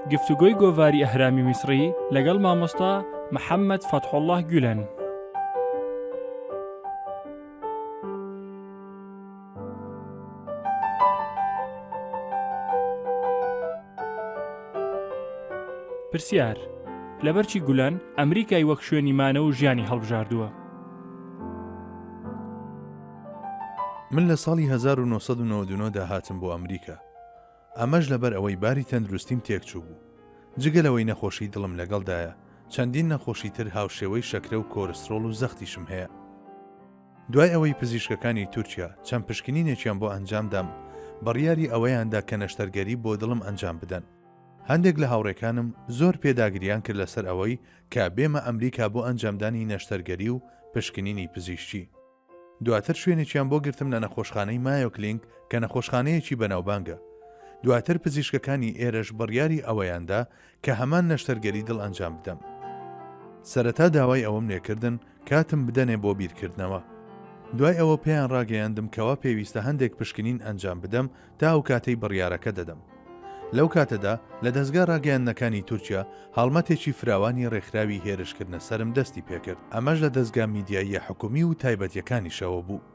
گفتوگۆی گۆڤاری ئەهرامی میسری لەگەڵ مامۆستا محەممەد فەتحوڵڵاه گولەن. پرسیار: لەبەرچی گولەن ئەمریکای وەک شوێنی مانە و ژیانی هەڵبژاردووە؟ من لە ساڵی 1992 داهاتم بۆ ئەمریکا. ئەمەش لەبەر ئەوەی باری تەندروستیم تێکچوو بوو. جگەلەوەی نەخۆشی دڵم لەگەڵدایە، چەندین نەخۆشی تر هاوشێوەی شەکرە و کۆرسترۆڵ و زەختیشم هەیە. دوای ئەوەی پزیشکەکانی تورکیا چەند پشکنینێکیان بۆ ئەنجامدام، بڕیاری ئەوەیاندا کە نەشتەرگەری بۆ دڵم ئەنجام بدەن. هەندێک لە هاوڕێکانم زۆر پێداگریان کرد لەسەر ئەوەی کە بێمە ئەمریکا بۆ ئەنجامدانی نەشتەرگەری و پشکنینی پزیشکی. دواتر شوێنێکیان بۆ گرتم لە نەخۆشخانەی مایۆ کلینیک کە نەخۆشخانەیەکی بەناوبانگە. دواتر پزیشکەکانی ئێرەش بڕیاری ئەوەیاندا کە هەمان نەشتەرگەری دڵ ئەنجام بدەم. سەرەتا داوای ئەوەم لێکردن کاتم بدەنێ بۆ بیرکردنەوە. دوای ئەوە پێیان ڕاگەیاندم کەوا پێویستە هەندێک پشکنین ئەنجام بدەم تا ئەو کاتەی بڕیارەکە دەدەم. لەو کاتەدا لە دەستگا ڕاگەیاندنەکانی تورکیا هەڵمەتێکی فراوانی ڕێکخراوی هێرشکردنە سرم دەستی پێکرد. ئەمەش لە دەستگا میدیاییە حکومی و تایبەتیەکانیشەوە بوو.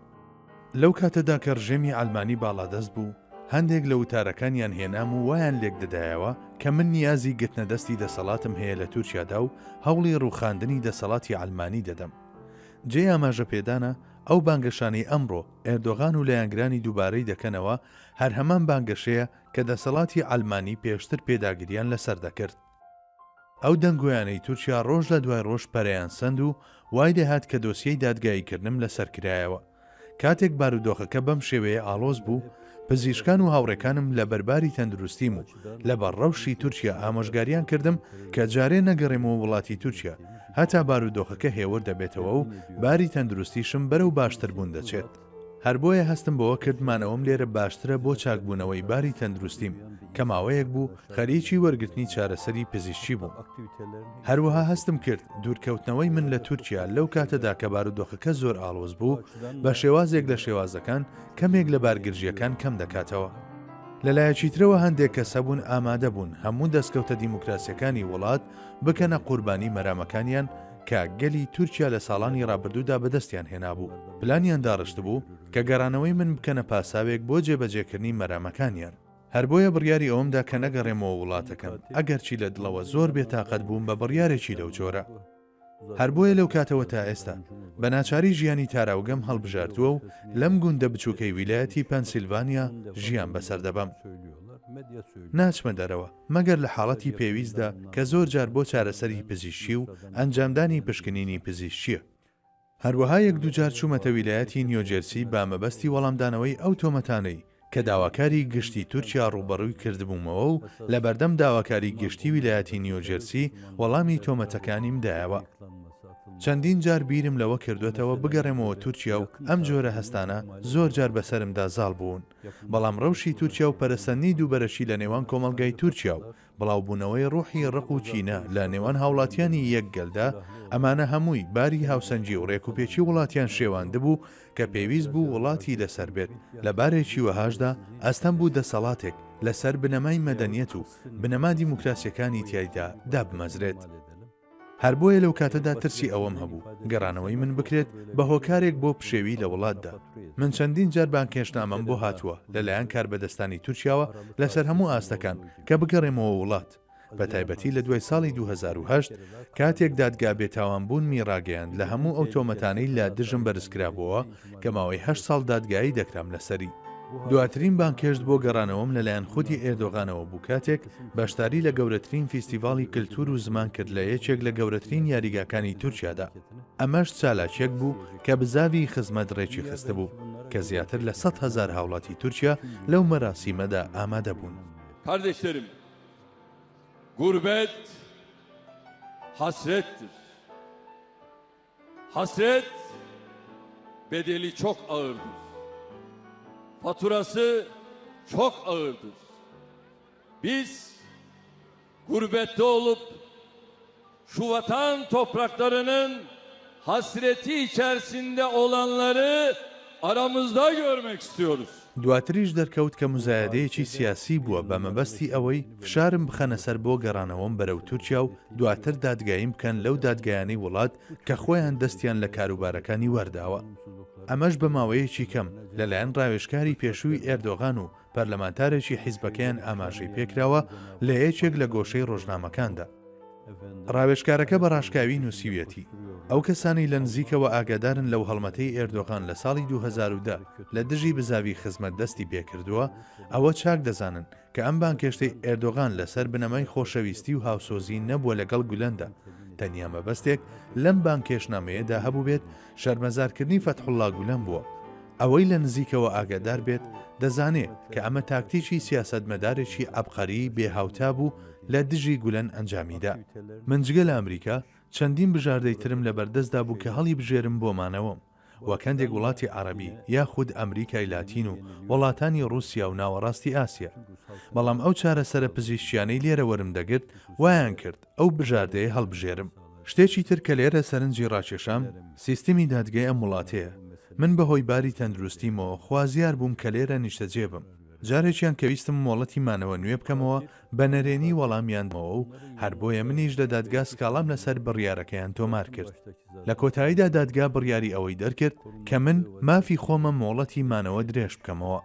لەو کاتەدا کە ڕژێمی ئەڵمانی باڵادەست بوو، هەندێک لە وتارەکانیان هێنام و وایان لێک دەدایەوە کە من نیازی گرتنە دەستی دەسەڵاتم هەیە لە تورکیادا و هەوڵی ڕووخاندنی دەسەڵاتی ئەڵمانی دەدەم. جێ ئاماژە پێدانە ئەو بانگەشانەی ئەمڕۆ ئێردۆغان و لایەنگرانی دووبارەی دەکەنەوە هەر هەمان بانگەشەیە کە دەسەڵاتی ئەڵمانی پێشتر پێداگریان لەسەر دەکرد. ئەو دەنگۆیانەی تورکیا ڕۆژ لە دوای ڕۆژ پەرەیان سند و وای دەهات کە دۆسیەی دادگاییکردنم لەسەر کرایەوە. کاتێک بارودۆخەکە بەم شێوەیە ئاڵۆز بوو، پزیشکان و هاوڕێکانم لە بەرباری تەندروستیم و لە بەڕەوشی تورکیا ئامۆژگاریان کردم کە جارێ نەگەڕێمەوە وڵاتی تورکیا هەتا بارودۆخەکە هێور دەبێتەوە و باری تەندروستیشم بەرەو باشتر بوون دەچێت. هەر بۆیە هەستم بەوە کردمانەوەم لێرە باشترە بۆ چاکبوونەوەی باری تەندروستیم کە ماوەیەک بوو خەریکی وەرگرتنی چارەسەری پزیشکی بووم. هەروەها هەستم کرد دوورکەوتنەوەی من لە تورکیا لەو کاتەدا کە بارودۆخەکە زۆر ئاڵۆز بوو بە شێوازێک لە شێوازەکان کەمێک لە بارگرژیەکان کەم دەکاتەوە. لەلایەکی ترەوە هەندێک کەسە بوون ئامادە بوون هەموو دەستکەوتە دیموکراسیەکانی وڵات بکەنە قوربانی مەرامەکانیان کە گەلی تورکیا لە ساڵانی ڕابردوودا بەدەستیان هێنابوو. پلانیان داڕشت بوو کە گەڕانەوەی من بکەنە پاساوێک بۆ جێبەجێکردنی مەرامەکانیان. هەر بۆیە بڕیاری ئەومدا کە نەگەڕێمەوە وڵاتەکەم ئەگەرچی لە دڵەوە زۆر بێتاقەت بووم بە بڕیارێکی لەو جۆرە. هەر بۆیە لەو کاتەوە تا ئێستا بە ناچاری ژیانی تاراوگەم هەڵبژاردووە و لەم گوندە بچووکەی ویلایەتی پەنسیلڤانیا ژیان بەسەر دەبەم. ناچمە دەرەوە مەگەر لە حاڵەتی پێویستدا کە زۆر جار بۆ چارەسەری پزیشکی و ئەنجامدانی پشکنینی پزیشکیە. هەروەها یەک دووجار چوومەتە ویلایەتی نیوجێرسی با مەبەستی وەڵامدانەوەی ئەو تۆمەتانەی کە داواکاری گشتی تورکیا ڕوبەڕووی کردبوومەوە و لە بەردەم داواکاری گشتی ویلایەتی نیوجێرسی وەڵامی تۆمەتەکانیم دایەوە. چەندین جار بیرم لەوە کردوێتەوە بگەڕێمەوە تورکیا و ئەم جۆرە هەستانە زۆر جار بەسەرمدا زاڵ بوون. بەڵام ڕەوشی تورکیا و پەرەسەندنی دووبەرەشی لە نێوان کۆمەلگای تورکیا و بڵاوبوونەوەی ڕۆحی ڕق و چینە لە نێوان هاوڵاتیانی یەکگەلدا ئەمانە هەمووی باری هاوسەنجی و ڕێکوپێکی وڵاتیان شێواندە بوو کە پێویست بوو وڵاتی لەسەر بێت. لە بارێکی وەهاشدا ئەستەم بوو دەسەڵاتێک لەسەر بنەمای مەدەنیەت و بنەما دیموکراسیەکانی تیایدا دابمەزرێت. هەر بۆیە لەو کاتەدا ترسی ئەوەم هەبوو گەڕانەوەی من بکرێت بە هۆکارێک بۆ پشێوی لە وڵاتدا. من چەندین جار بانکێشنامەم بۆ هاتووە لەلایەن کاربەدەستانی تورکیاوە لەسەر هەموو ئاستەکان کە بگەڕێمەوە وڵات. بە تایبەتی لە دوای ساڵی 2008 کاتێک دادگا بێتاوانبوونمی ڕاگەیاند لە هەموو ئەو تۆمەتانەی لە دژم بەرزکرابەوە کە ماوەی 8 ساڵ دادگایی دەکرام لەسەری. دواترین بانکێشت بۆ گەڕانەوەم لەلایەن خودی ئێردۆغانەوە بوو کاتێک بەشداری لە گەورەترین فیستیڤاڵی کلتور و زمان کرد لە یەکێک لە گەورەترین یاریگاکانی تورکیادا. ئەمەش چالاکێک بوو کە بزاوی خزمەت ڕێکی خستە بوو کە زیاتر لە 100,000 هاوڵاتی تورکیا لەو مەراسیمەدا ئامادە بوون. Kardeşlerim, gurbet hasrettir. Hasret bedeli çok ağırdır. Faturası çok ağırdır. Biz gurbette olup şu vatan topraklarının hasreti içerisinde olanları aramızda görmek istiyoruz. دواتریش دەرکەوت کە مزایەدەیەکی سیاسی بووە بە مەبەستی ئەوەی فشارم بخەنە سەر بۆ گەڕانەوەم بەرەو تورکیا و دواتر دادگاییم بکەن لەو دادگایانەی وڵات کە خۆیان دەستیان لە کاروبارەکانی وەرداوە. ئەمەش بە ماوەیەکی کەم لەلایەن ڕاوێژکاری پێشووی ئێردۆغان و پەرلەمانتارێکی حیزبەکەیان ئاماژەی پێکراوە لە یەکێک لە گۆشەی ڕۆژنامەکاندا. ڕاوێژکارەکە بە ڕاشکاوی نووسیوێتی ئەو کەسانی لە نزیکەوە ئاگادارن لەو هەڵمەتەی ئێردۆغان لە ساڵی 2010 لە دژی بزاوی خزمەت دەستی پێکردووە ئەوە چاک دەزانن کە ئەم بانکێشتەی ئێردۆغان لەسەر بنەمای خۆشەویستی و هاوسۆزی نەبووە لەگەڵ گولەندا. تەنیا مەبەستێک لەم بانکێشنامەیەدا هەبوو بێت شەرمەزارکردنی فەتحوڵڵا گولەن بووە. ئەوەی لە نزیکەوە ئاگادار بێت دەزانێت کە ئەمە تاکتیکی سیاسەتمەدارێکی عەبقەری بێهاوتا بوو لە دژی گولەن ئەنجامیدا. من جگە لە ئەمریکا چەندین بژاردەی ترم لە بەردەستدا بوو کە هەڵی بژێرم بۆمانەوەم وەکەندێک وڵاتی عەرەبی یاخود ئەمریکای لاتین و وڵاتانی رووسیا و ناوەڕاستی ئاسیا. بەڵام ئەو چارەسەرە پزیشکیانەی لێرە وەرم دەگرت وایان کرد ئەو بژاردەیە هەڵبژێرم. شتێکی تر کە لێرە سەرنجی ڕاکێشام سیستمی دادگای ئەم وڵاتەیە. من بەهۆی باری تەندروستیمەوە خوازیار بووم کە لێرە نیشتەجێ بم. جارێکیان کە ویستم مۆڵەتی مانەوە نوێ بکەمەوە بە نەرێنی وەڵامیاندمەوە و هەر بۆیە منیش لە دادگا سکاڵام لەسەر بڕیارەکەیان تۆمار کرد. لە کۆتاییدا دادگا بڕیاری ئەوەی دەرکرد کە من مافی خۆمە مۆڵەتی مانەوە درێژ بکەمەوە.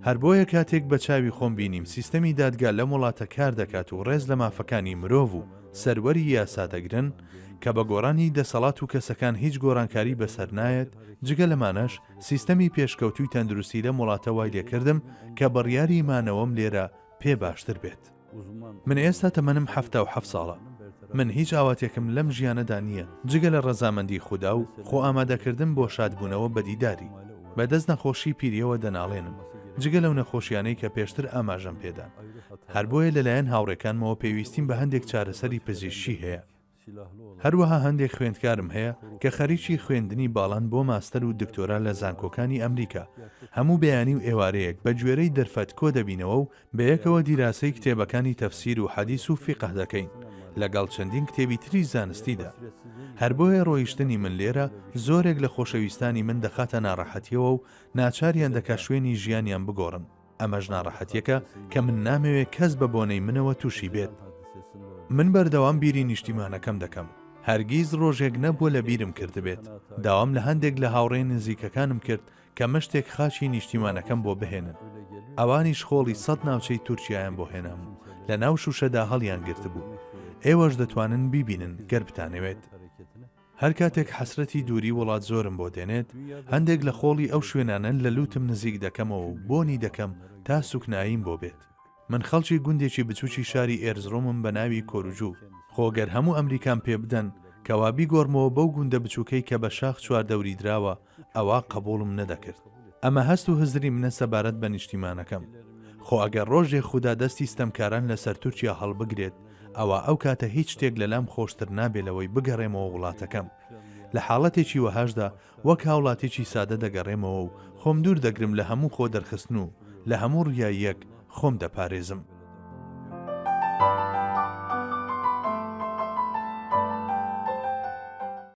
هەر بۆیە کاتێک بە چاوی خۆم بینیم سیستەمی دادگا لە وڵاتە کار دەکات و ڕێز لە مافەکانی مرۆڤ و سەروەری یاسا دەگرن کە بە گۆڕانی دەسەڵات و کەسەکان هیچ گۆڕانکاری بەسەر نایەت، جگە لەمانەش سیستەمی پێشکەوتوی تەندروستی لە وڵاتە وای لێکردم کە بڕیاری مانەوەم لێرە پێ باشتر بێت. من ئێستا تەمەنم 77 ساڵە. من هیچ ئاواتێکم لەم ژیانەدا نییە جگە لە ڕەزامەندی خودا و خۆ ئامادەکردن بۆ شادبوونەوە بەدیداری. بەدەست نەخۆشی پیریەوە دەناڵێنم جگە لەو نەخۆشیانەی کە پێشتر ئاماژەم پێدان. هەر بۆیە لەلایەن هاوڕێکانمەوە پێویستیم بە هەندێک چارەسەری پزیشکی هەیە. هەروەها هەندێک خوێندکارم هەیە کە خەریکی خوێندنی باڵان بۆ ماستەر و دکتۆرا لە زانکۆکانی ئەمریکا. هەموو بەیانی و ئێوارەیەک بە گوێرەی دەرفەت کۆ دەبینەوە و بەیەکەوە دیراسەی کتێبەکانی تەفسیر و حەدیث و فیقه دەکەین لەگەڵ چەندین کتێبی تری زانستیدا. هەر بۆیە ڕۆیشتنی من لێرە زۆرێک لە خۆشەویستانی من دەخاتە ناڕەحەتیەوە و ناچاریان دەکا شوێنی ژیانیان بگۆڕن. ئەمەش ناڕەحەتیەکە کە من نامەوێت کەس بە بۆنەی منەوە تووشی بێت. من بەردەوام بیری نیشتیمانەکەم دەکەم. هەرگیز ڕۆژێک نەبووە لە بیرم کردبێت. داوام لە هەندێک لە هاوڕێی نزیکەکانم کرد کە مەشتێک خاچی نیشتیمانەکەم بۆ بهێنن. ئەوانیش خۆڵی 100 ناوچەی تورکیایان بۆ هێنام و لە ناو شوشەدا هەڵیان گرتبوو. ئێوەش دەتوانن بیبینن گەر بتانەوێت. هەر کاتێک حەسرەتی دووری وڵات زۆرم بۆ دێنێت هەندێک لە خۆڵی ئەو شوێنانن لە لوتم نزیک دەکەمەوە و بۆنی دەکەم تا سوکناییم بۆ بێت. من خەڵکی گوندێکی بچووکی شاری ئێرزڕۆمم بە ناوی کۆروجوو. خۆگەر هەموو ئەمریکان پێ بدەن کەوابی گۆڕمەوە بەو گوندە بچووکەی کە بە شاخ چواردەوری دراوە ئەوە قبوڵم نەدەکرد. ئەمە هەست و هزری منە سەبارەت بە نیشتیمانەکەم. خۆ ئەگەر ڕۆژێ خوددا دەستی ستەمکاران لەسەر تورکیا هەڵبگرێت ئەوە ئەو کاتە هیچ شتێک لەلام خۆشتر نابێلەوەی بگەڕێمەوە وڵاتەکەم. لە حاڵەتێکی وەهاشدا وەک هاوڵاتێکی سادە دەگەڕێمەوە و خۆم دوور دەگرم لە هەموو خۆ دەرخستن و لە هەموو ڕیاییەک خۆم دەپارێزم.